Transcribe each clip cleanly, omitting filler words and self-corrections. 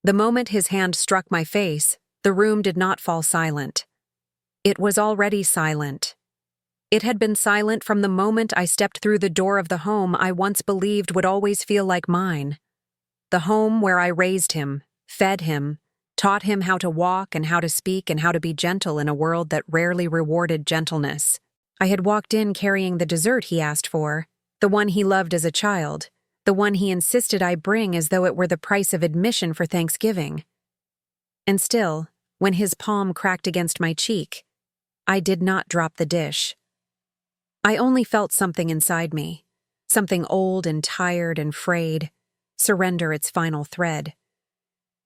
The moment his hand struck my face, the room did not fall silent. It was already silent. It had been silent from the moment I stepped through the door of the home I once believed would always feel like mine. The home where I raised him, fed him, taught him how to walk and how to speak and how to be gentle in a world that rarely rewarded gentleness. I had walked in carrying the dessert he asked for, the one he loved as a child, the one he insisted I bring as though it were the price of admission for Thanksgiving. And still, when his palm cracked against my cheek, I did not drop the dish. I only felt something inside me, something old and tired and frayed, surrender its final thread.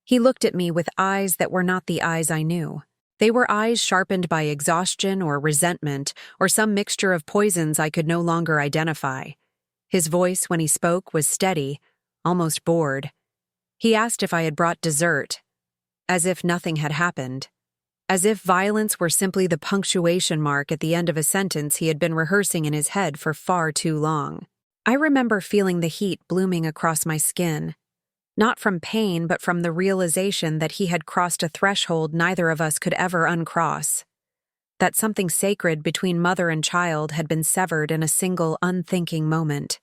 He looked at me with eyes that were not the eyes I knew. They were eyes sharpened by exhaustion or resentment or some mixture of poisons I could no longer identify. His voice, when he spoke, was steady, almost bored. He asked if I had brought dessert, as if nothing had happened, as if violence were simply the punctuation mark at the end of a sentence he had been rehearsing in his head for far too long. I remember feeling the heat blooming across my skin, not from pain but from the realization that he had crossed a threshold neither of us could ever uncross, that something sacred between mother and child had been severed in a single unthinking moment.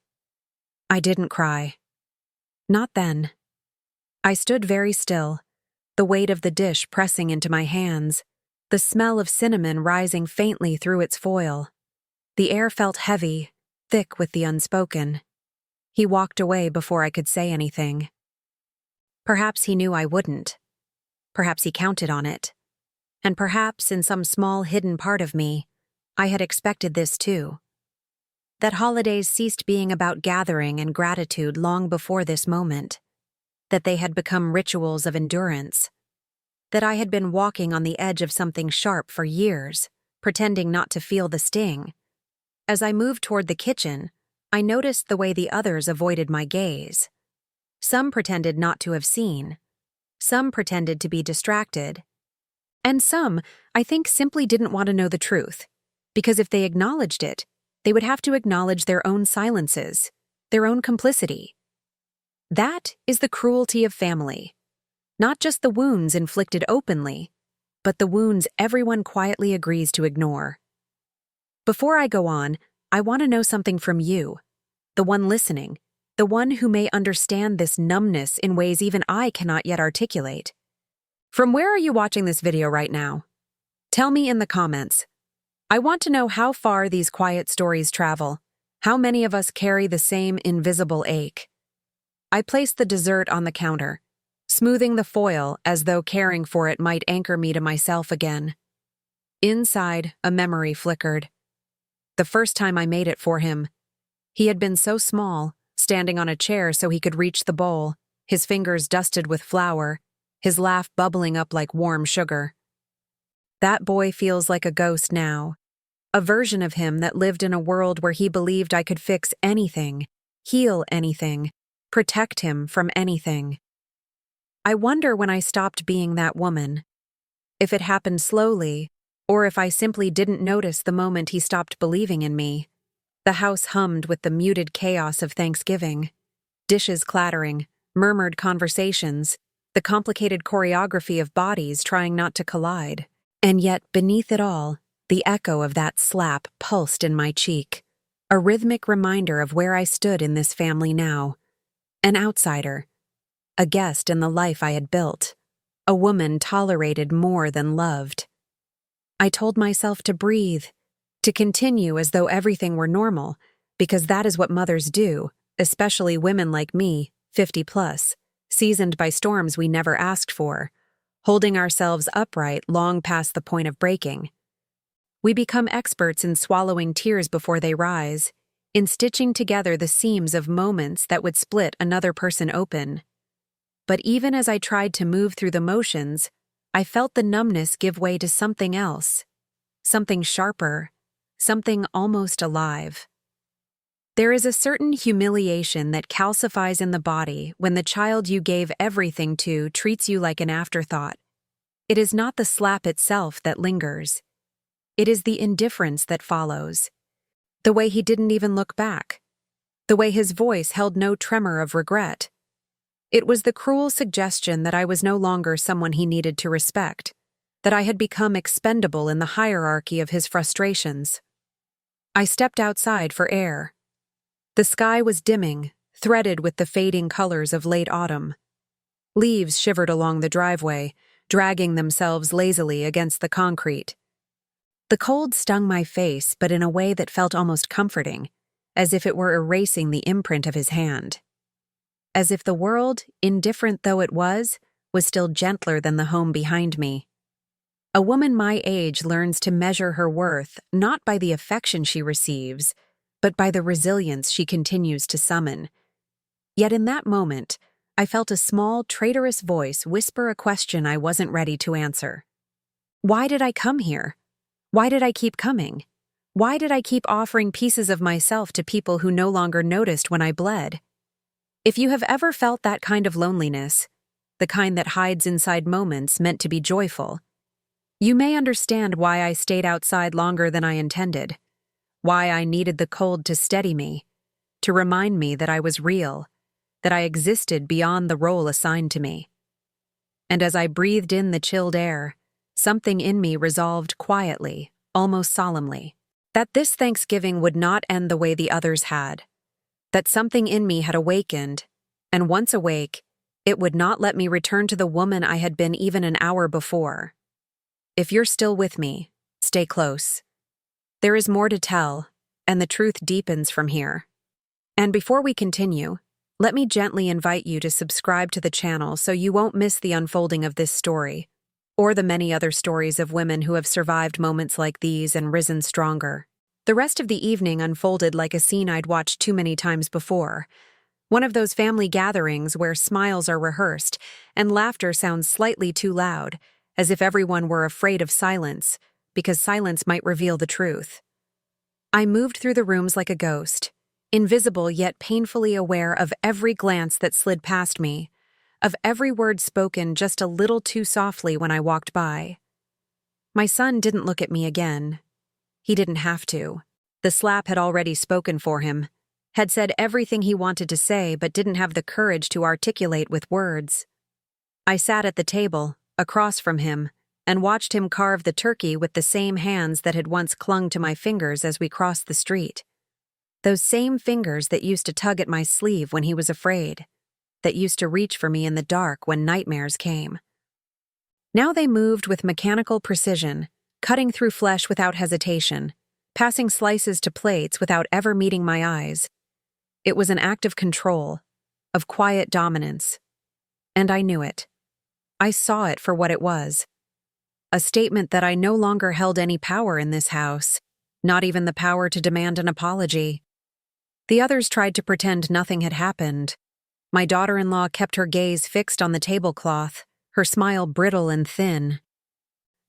I didn't cry. Not then. I stood very still, the weight of the dish pressing into my hands, the smell of cinnamon rising faintly through its foil. The air felt heavy, thick with the unspoken. He walked away before I could say anything. Perhaps he knew I wouldn't. Perhaps he counted on it. And perhaps, in some small hidden part of me, I had expected this too. That holidays ceased being about gathering and gratitude long before this moment. That they had become rituals of endurance. That I had been walking on the edge of something sharp for years, pretending not to feel the sting. As I moved toward the kitchen, I noticed the way the others avoided my gaze. Some pretended not to have seen. Some pretended to be distracted. And some, I think, simply didn't want to know the truth, because if they acknowledged it, they would have to acknowledge their own silences, their own complicity. That is the cruelty of family. Not just the wounds inflicted openly, but the wounds everyone quietly agrees to ignore. Before I go on, I want to know something from you, the one listening, the one who may understand this numbness in ways even I cannot yet articulate. From where are you watching this video right now? Tell me in the comments. I want to know how far these quiet stories travel, how many of us carry the same invisible ache. I placed the dessert on the counter, smoothing the foil as though caring for it might anchor me to myself again. Inside, a memory flickered. The first time I made it for him. He had been so small, standing on a chair so he could reach the bowl, his fingers dusted with flour, his laugh bubbling up like warm sugar. That boy feels like a ghost now, a version of him that lived in a world where he believed I could fix anything, heal anything, protect him from anything. I wonder when I stopped being that woman. If it happened slowly, or if I simply didn't notice the moment he stopped believing in me. The house hummed with the muted chaos of Thanksgiving. Dishes clattering, murmured conversations, the complicated choreography of bodies trying not to collide. And yet, beneath it all, the echo of that slap pulsed in my cheek, a rhythmic reminder of where I stood in this family now. An outsider, a guest in the life I had built, a woman tolerated more than loved. I told myself to breathe, to continue as though everything were normal, because that is what mothers do, especially women like me, 50 plus, seasoned by storms we never asked for, holding ourselves upright long past the point of breaking. We become experts in swallowing tears before they rise, in stitching together the seams of moments that would split another person open. But even as I tried to move through the motions, I felt the numbness give way to something else, something sharper, something almost alive. There is a certain humiliation that calcifies in the body when the child you gave everything to treats you like an afterthought. It is not the slap itself that lingers. It is the indifference that follows. The way he didn't even look back. The way his voice held no tremor of regret. It was the cruel suggestion that I was no longer someone he needed to respect, that I had become expendable in the hierarchy of his frustrations. I stepped outside for air. The sky was dimming, threaded with the fading colors of late autumn. Leaves shivered along the driveway, dragging themselves lazily against the concrete. The cold stung my face, but in a way that felt almost comforting, as if it were erasing the imprint of his hand. As if the world, indifferent though it was still gentler than the home behind me. A woman my age learns to measure her worth not by the affection she receives, but by the resilience she continues to summon. Yet in that moment, I felt a small, traitorous voice whisper a question I wasn't ready to answer. Why did I come here? Why did I keep coming? Why did I keep offering pieces of myself to people who no longer noticed when I bled? If you have ever felt that kind of loneliness, the kind that hides inside moments meant to be joyful, you may understand why I stayed outside longer than I intended, why I needed the cold to steady me, to remind me that I was real, that I existed beyond the role assigned to me. And as I breathed in the chilled air, something in me resolved quietly, almost solemnly, that this Thanksgiving would not end the way the others had, that something in me had awakened, and once awake, it would not let me return to the woman I had been even an hour before. If you're still with me, stay close. There is more to tell, and the truth deepens from here. And before we continue, let me gently invite you to subscribe to the channel so you won't miss the unfolding of this story, or the many other stories of women who have survived moments like these and risen stronger. The rest of the evening unfolded like a scene I'd watched too many times before. One of those family gatherings where smiles are rehearsed and laughter sounds slightly too loud, as if everyone were afraid of silence, because silence might reveal the truth. I moved through the rooms like a ghost, invisible yet painfully aware of every glance that slid past me, of every word spoken just a little too softly when I walked by. My son didn't look at me again. He didn't have to. The slap had already spoken for him, had said everything he wanted to say but didn't have the courage to articulate with words. I sat at the table, across from him, and watched him carve the turkey with the same hands that had once clung to my fingers as we crossed the street. Those same fingers that used to tug at my sleeve when he was afraid, that used to reach for me in the dark when nightmares came. Now they moved with mechanical precision, cutting through flesh without hesitation, passing slices to plates without ever meeting my eyes. It was an act of control, of quiet dominance. And I knew it. I saw it for what it was. A statement that I no longer held any power in this house, not even the power to demand an apology. The others tried to pretend nothing had happened. My daughter-in-law kept her gaze fixed on the tablecloth, her smile brittle and thin.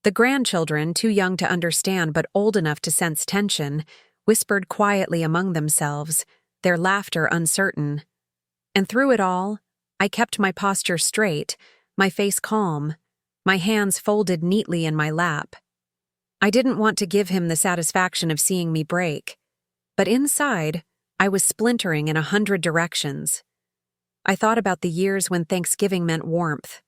The grandchildren, too young to understand but old enough to sense tension, whispered quietly among themselves, their laughter uncertain. And through it all, I kept my posture straight, my face calm, my hands folded neatly in my lap. I didn't want to give him the satisfaction of seeing me break, but inside, I was splintering in 100 directions. I thought about the years when Thanksgiving meant warmth.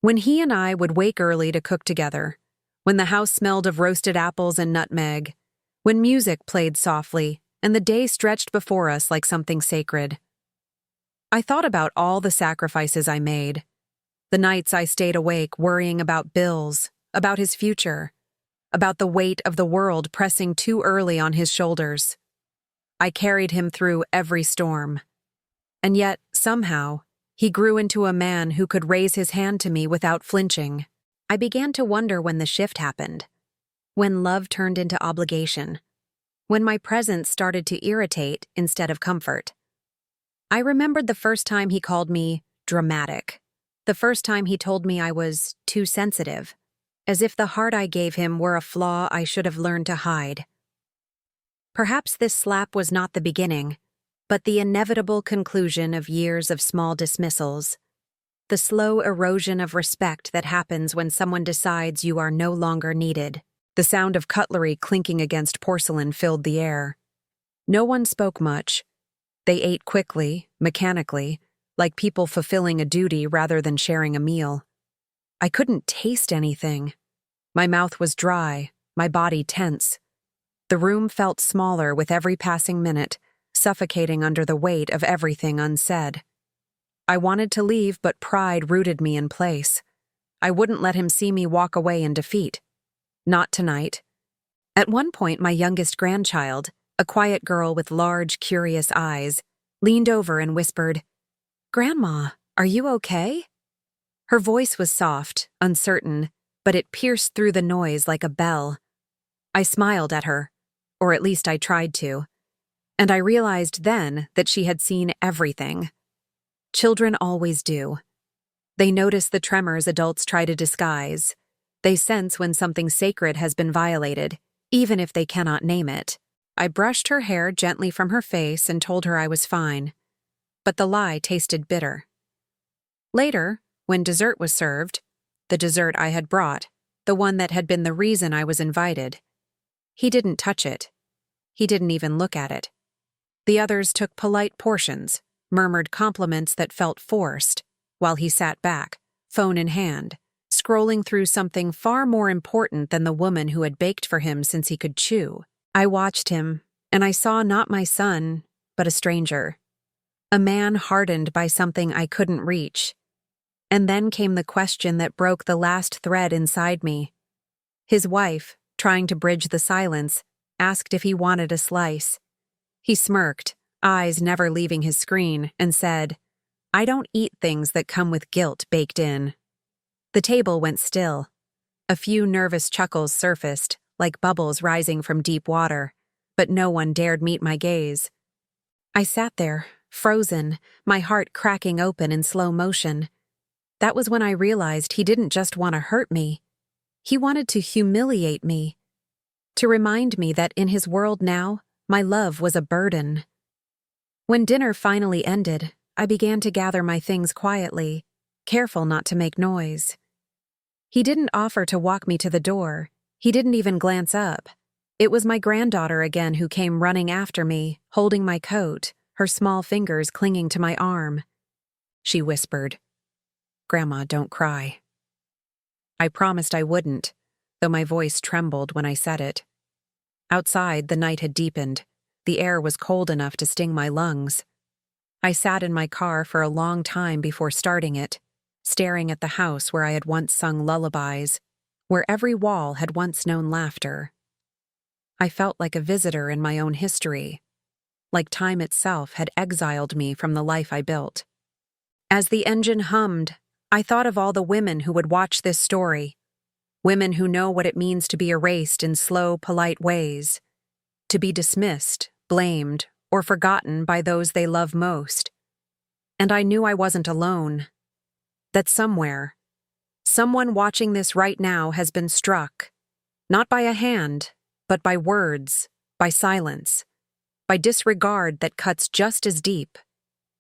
When he and I would wake early to cook together, when the house smelled of roasted apples and nutmeg, when music played softly, and the day stretched before us like something sacred. I thought about all the sacrifices I made, the nights I stayed awake worrying about bills, about his future, about the weight of the world pressing too early on his shoulders. I carried him through every storm. And yet, somehow, he grew into a man who could raise his hand to me without flinching. I began to wonder when the shift happened, when love turned into obligation, when my presence started to irritate instead of comfort. I remembered the first time he called me dramatic, the first time he told me I was too sensitive, as if the heart I gave him were a flaw I should have learned to hide. Perhaps this slap was not the beginning, but the inevitable conclusion of years of small dismissals, the slow erosion of respect that happens when someone decides you are no longer needed. The sound of cutlery clinking against porcelain filled the air. No one spoke much. They ate quickly, mechanically, like people fulfilling a duty rather than sharing a meal. I couldn't taste anything. My mouth was dry, my body tense. The room felt smaller with every passing minute, suffocating under the weight of everything unsaid. I wanted to leave, but pride rooted me in place. I wouldn't let him see me walk away in defeat. Not tonight. At one point, my youngest grandchild, a quiet girl with large, curious eyes, leaned over and whispered, "Grandma, are you okay?" Her voice was soft, uncertain, but it pierced through the noise like a bell. I smiled at her, or at least I tried to, and I realized then that she had seen everything. Children always do. They notice the tremors adults try to disguise. They sense when something sacred has been violated, even if they cannot name it. I brushed her hair gently from her face and told her I was fine. But the lie tasted bitter. Later, when dessert was served, the dessert I had brought, the one that had been the reason I was invited, he didn't touch it. He didn't even look at it. The others took polite portions, murmured compliments that felt forced, while he sat back, phone in hand, scrolling through something far more important than the woman who had baked for him since he could chew. I watched him, and I saw not my son, but a stranger. A man hardened by something I couldn't reach. And then came the question that broke the last thread inside me. His wife, trying to bridge the silence, asked if he wanted a slice. He smirked, eyes never leaving his screen, and said, "I don't eat things that come with guilt baked in." The table went still. A few nervous chuckles surfaced, like bubbles rising from deep water, but no one dared meet my gaze. I sat there, frozen, my heart cracking open in slow motion. That was when I realized he didn't just want to hurt me. He wanted to humiliate me. To remind me that in his world now, my love was a burden. When dinner finally ended, I began to gather my things quietly, careful not to make noise. He didn't offer to walk me to the door. He didn't even glance up. It was my granddaughter again who came running after me, holding my coat, her small fingers clinging to my arm. She whispered, "Grandma, don't cry." I promised I wouldn't, though my voice trembled when I said it. Outside, the night had deepened. The air was cold enough to sting my lungs. I sat in my car for a long time before starting it, staring at the house where I had once sung lullabies, where every wall had once known laughter. I felt like a visitor in my own history, like time itself had exiled me from the life I built. As the engine hummed, I thought of all the women who would watch this story, women who know what it means to be erased in slow, polite ways, to be dismissed, blamed, or forgotten by those they love most. And I knew I wasn't alone, that somewhere, someone watching this right now has been struck, not by a hand, but by words, by silence, by disregard that cuts just as deep.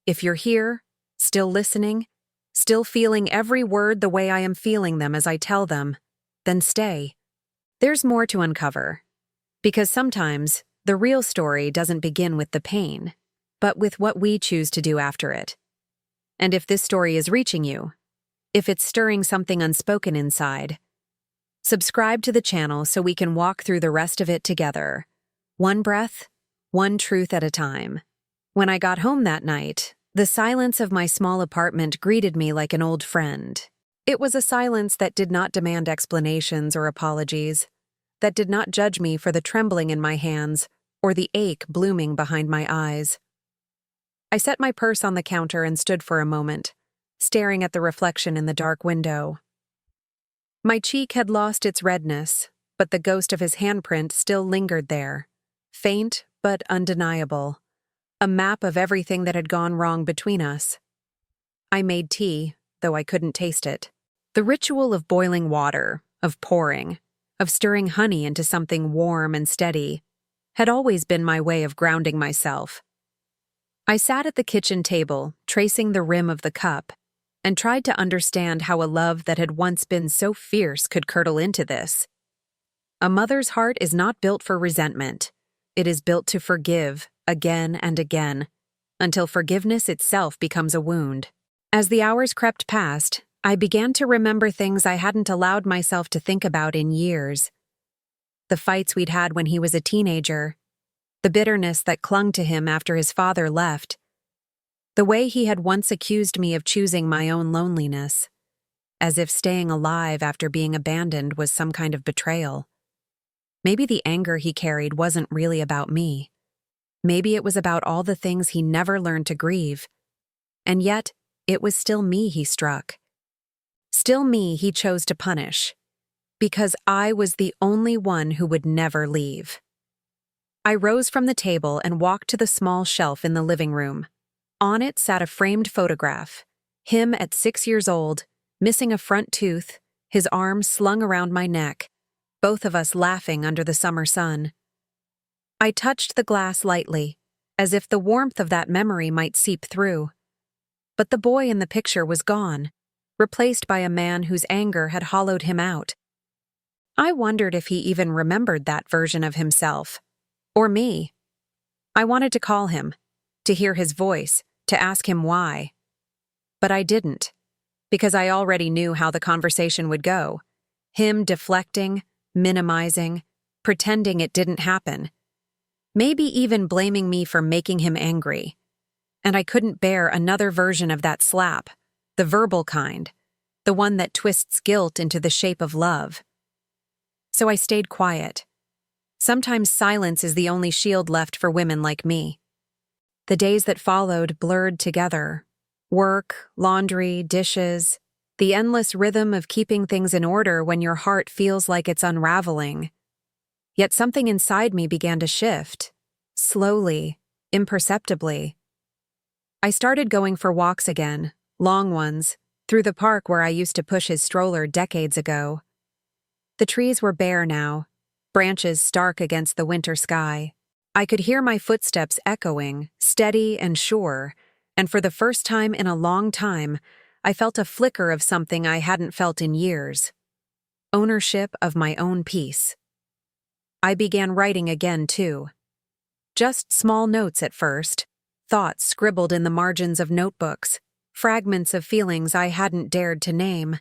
If you're here, still listening, still feeling every word the way I am feeling them as I tell them, then stay. There's more to uncover, because sometimes the real story doesn't begin with the pain, but with what we choose to do after it. And if this story is reaching you, if it's stirring something unspoken inside, subscribe to the channel so we can walk through the rest of it together, one breath, one truth at a time. When I got home that night, the silence of my small apartment greeted me like an old friend. It was a silence that did not demand explanations or apologies, that did not judge me for the trembling in my hands or the ache blooming behind my eyes. I set my purse on the counter and stood for a moment, staring at the reflection in the dark window. My cheek had lost its redness, but the ghost of his handprint still lingered there, faint but undeniable, a map of everything that had gone wrong between us. I made tea, though I couldn't taste it. The ritual of boiling water, of pouring, of stirring honey into something warm and steady, had always been my way of grounding myself. I sat at the kitchen table, tracing the rim of the cup, and tried to understand how a love that had once been so fierce could curdle into this. A mother's heart is not built for resentment. It is built to forgive, again and again. until forgiveness itself becomes a wound. As the hours crept past, I began to remember things I hadn't allowed myself to think about in years. The fights we'd had when he was a teenager, the bitterness that clung to him after his father left, the way he had once accused me of choosing my own loneliness, as if staying alive after being abandoned was some kind of betrayal. Maybe the anger he carried wasn't really about me. Maybe it was about all the things he never learned to grieve. And yet, it was still me he struck. Still me he chose to punish. Because I was the only one who would never leave. I rose from the table and walked to the small shelf in the living room. On it sat a framed photograph. Him at 6 years old, missing a front tooth, his arms slung around my neck, both of us laughing under the summer sun. I touched the glass lightly, as if the warmth of that memory might seep through. But the boy in the picture was gone, replaced by a man whose anger had hollowed him out. I wondered if he even remembered that version of himself. Or me. I wanted to call him, to hear his voice, to ask him why. But I didn't, because I already knew how the conversation would go. Him deflecting, minimizing, pretending it didn't happen. Maybe even blaming me for making him angry. And I couldn't bear another version of that slap, the verbal kind, the one that twists guilt into the shape of love. So I stayed quiet. Sometimes silence is the only shield left for women like me. The days that followed blurred together. Work, laundry, dishes, the endless rhythm of keeping things in order when your heart feels like it's unraveling. Yet something inside me began to shift, slowly, imperceptibly. I started going for walks again, long ones, through the park where I used to push his stroller decades ago. The trees were bare now, branches stark against the winter sky. I could hear my footsteps echoing, steady and sure, and for the first time in a long time, I felt a flicker of something I hadn't felt in years. Ownership of my own peace. I began writing again, too. Just small notes at first, thoughts scribbled in the margins of notebooks, fragments of feelings I hadn't dared to name.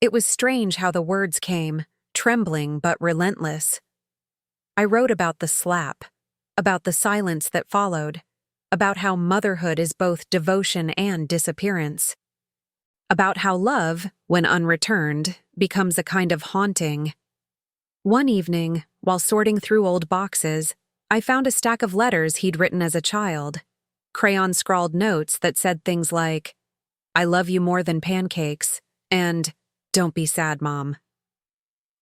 It was strange how the words came, trembling but relentless. I wrote about the slap, about the silence that followed, about how motherhood is both devotion and disappearance, about how love, when unreturned, becomes a kind of haunting. One evening, while sorting through old boxes, I found a stack of letters he'd written as a child, crayon-scrawled notes that said things like, "I love you more than pancakes," and "Don't be sad, Mom."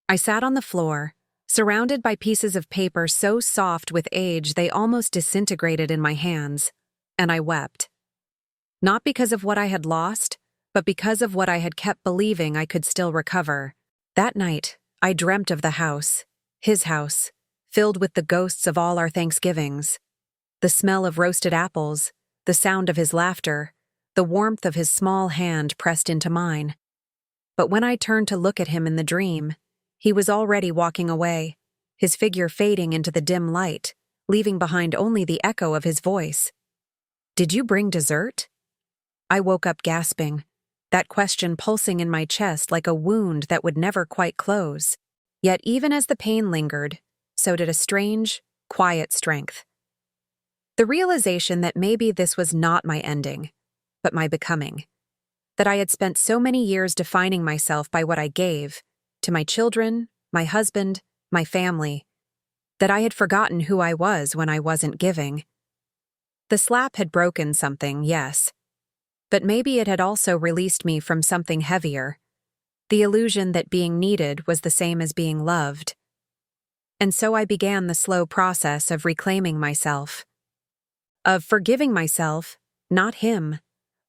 I sat on the floor, surrounded by pieces of paper so soft with age they almost disintegrated in my hands, and I wept. Not because of what I had lost, but because of what I had kept believing I could still recover. That night, I dreamt of the house, his house, filled with the ghosts of all our Thanksgivings. The smell of roasted apples, the sound of his laughter, the warmth of his small hand pressed into mine. But when I turned to look at him in the dream, he was already walking away, his figure fading into the dim light, leaving behind only the echo of his voice. "Did you bring dessert?" I woke up gasping, that question pulsing in my chest like a wound that would never quite close. Yet even as the pain lingered, so did a strange, quiet strength. The realization that maybe this was not my ending, but my becoming. That I had spent so many years defining myself by what I gave, to my children, my husband, my family, that I had forgotten who I was when I wasn't giving. The slap had broken something, yes, but maybe it had also released me from something heavier, the illusion that being needed was the same as being loved. And so I began the slow process of reclaiming myself, of forgiving myself, not him,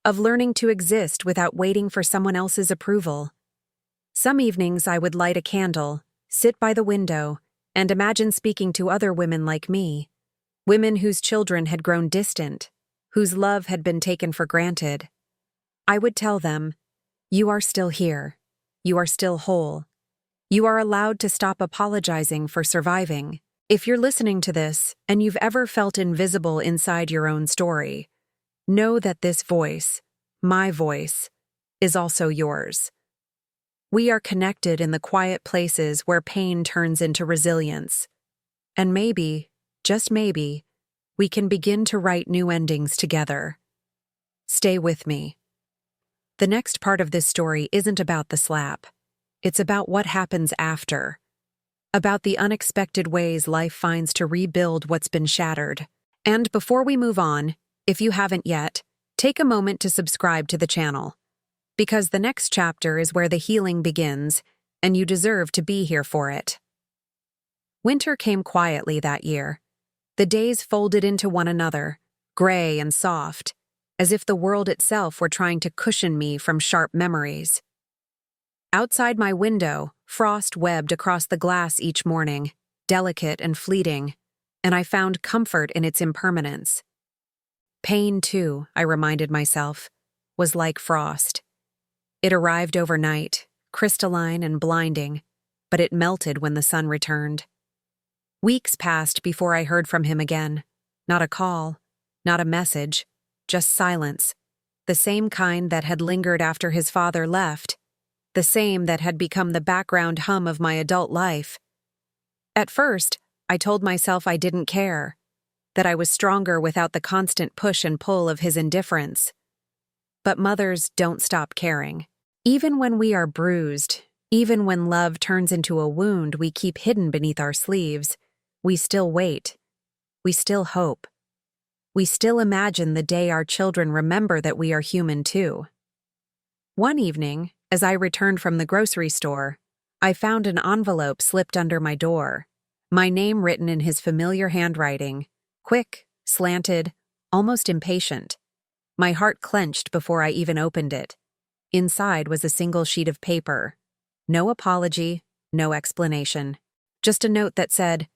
of learning to exist without waiting for someone else's approval. Some evenings I would light a candle, sit by the window, and imagine speaking to other women like me, women whose children had grown distant, whose love had been taken for granted. I would tell them, "You are still here. You are still whole. You are allowed to stop apologizing for surviving. If you're listening to this and you've ever felt invisible inside your own story, know that this voice, my voice, is also yours. We are connected in the quiet places where pain turns into resilience. And maybe, just maybe, we can begin to write new endings together. Stay with me. The next part of this story isn't about the slap. It's about what happens after. About the unexpected ways life finds to rebuild what's been shattered. And before we move on, if you haven't yet, take a moment to subscribe to the channel. Because the next chapter is where the healing begins, and you deserve to be here for it. Winter came quietly that year. The days folded into one another, gray and soft, as if the world itself were trying to cushion me from sharp memories. Outside my window, frost webbed across the glass each morning, delicate and fleeting, and I found comfort in its impermanence. Pain, too, I reminded myself, was like frost. It arrived overnight, crystalline and blinding, but it melted when the sun returned. Weeks passed before I heard from him again. Not a call, not a message, just silence, the same kind that had lingered after his father left, the same that had become the background hum of my adult life. At first, I told myself I didn't care, that I was stronger without the constant push and pull of his indifference. But mothers don't stop caring. Even when we are bruised, even when love turns into a wound we keep hidden beneath our sleeves, we still wait. We still hope. We still imagine the day our children remember that we are human too. One evening, as I returned from the grocery store, I found an envelope slipped under my door, my name written in his familiar handwriting, quick, slanted, almost impatient. My heart clenched before I even opened it. Inside was a single sheet of paper. No apology, no explanation. Just a note that said,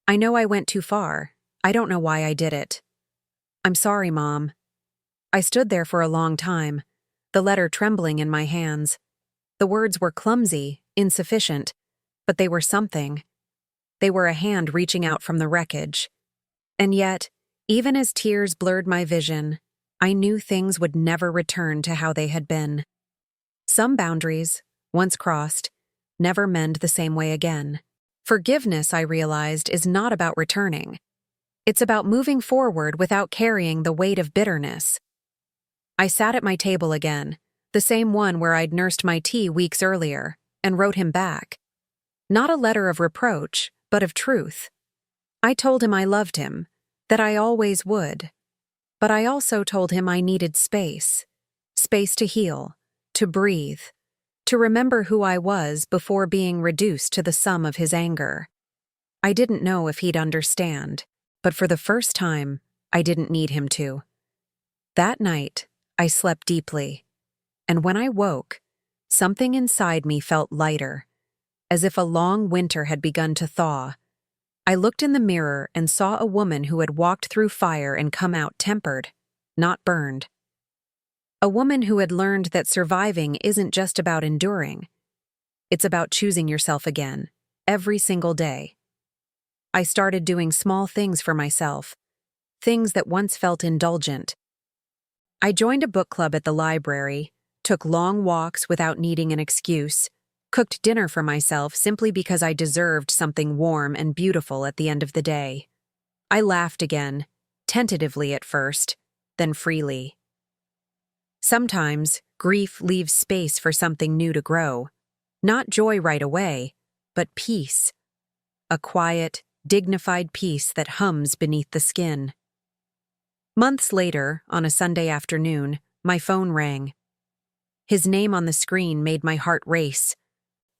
"I know I went too far. I don't know why I did it. I'm sorry, Mom." I stood there for a long time, the letter trembling in my hands. The words were clumsy, insufficient, but they were something. They were a hand reaching out from the wreckage. And yet, even as tears blurred my vision, I knew things would never return to how they had been. Some boundaries, once crossed, never mend the same way again. Forgiveness, I realized, is not about returning. It's about moving forward without carrying the weight of bitterness. I sat at my table again, the same one where I'd nursed my tea weeks earlier, and wrote him back. Not a letter of reproach, but of truth. I told him I loved him, that I always would. But I also told him I needed space. Space to heal, to breathe, to remember who I was before being reduced to the sum of his anger. I didn't know if he'd understand, but for the first time, I didn't need him to. That night, I slept deeply, and when I woke, something inside me felt lighter, as if a long winter had begun to thaw. I looked in the mirror and saw a woman who had walked through fire and come out tempered, not burned. A woman who had learned that surviving isn't just about enduring. It's about choosing yourself again, every single day. I started doing small things for myself, things that once felt indulgent. I joined a book club at the library, took long walks without needing an excuse, cooked dinner for myself simply because I deserved something warm and beautiful at the end of the day. I laughed again, tentatively at first, then freely. Sometimes, grief leaves space for something new to grow. Not joy right away, but peace. A quiet, dignified peace that hums beneath the skin. Months later, on a Sunday afternoon, my phone rang. His name on the screen made my heart race.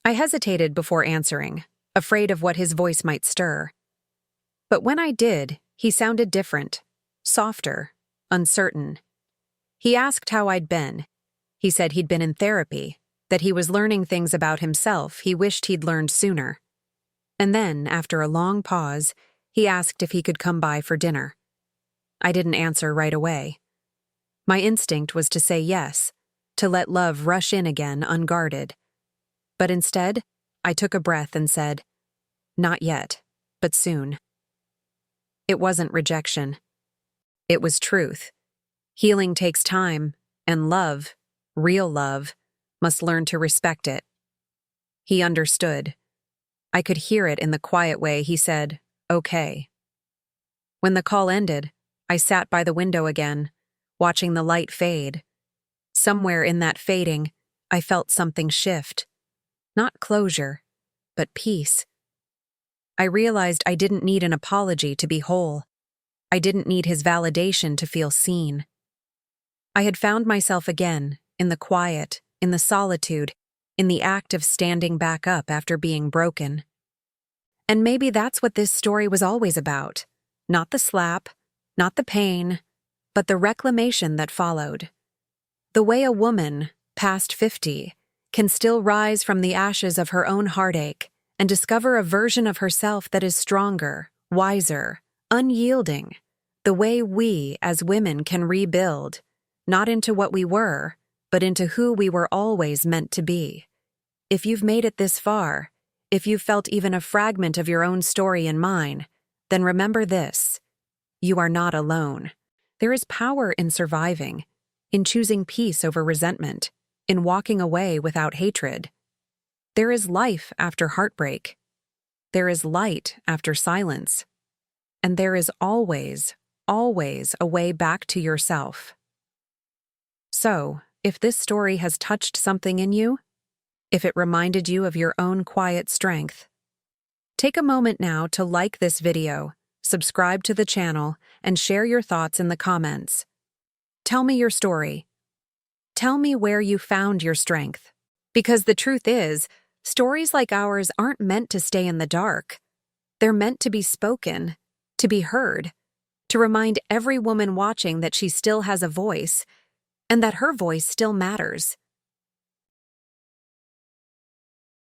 I hesitated before answering, afraid of what his voice might stir. But when I did, he sounded different, softer, uncertain. He asked how I'd been. He said he'd been in therapy, that he was learning things about himself he wished he'd learned sooner. And then, after a long pause, he asked if he could come by for dinner. I didn't answer right away. My instinct was to say yes, to let love rush in again unguarded. But instead, I took a breath and said, "Not yet, but soon. It wasn't rejection. It was truth. Healing takes time, and love, real love, must learn to respect it. He understood. I could hear it in the quiet way he said, "Okay." When the call ended, I sat by the window again, watching the light fade. Somewhere in that fading, I felt something shift. Not closure, but peace. I realized I didn't need an apology to be whole. I didn't need his validation to feel seen. I had found myself again, in the quiet, in the solitude, in the act of standing back up after being broken. And maybe that's what this story was always about. Not the slap, not the pain, but the reclamation that followed. The way a woman, past 50, can still rise from the ashes of her own heartache and discover a version of herself that is stronger, wiser, unyielding. The way we, as women, can rebuild, not into what we were, but into who we were always meant to be. If you've made it this far, if you've felt even a fragment of your own story in mine, then remember this: you are not alone. There is power in surviving, in choosing peace over resentment, in walking away without hatred. There is life after heartbreak. There is light after silence. And there is always, always a way back to yourself. So, if this story has touched something in you, if it reminded you of your own quiet strength, take a moment now to like this video, subscribe to the channel, and share your thoughts in the comments. Tell me your story. Tell me where you found your strength. Because the truth is, stories like ours aren't meant to stay in the dark. They're meant to be spoken, to be heard, to remind every woman watching that she still has a voice, and that her voice still matters.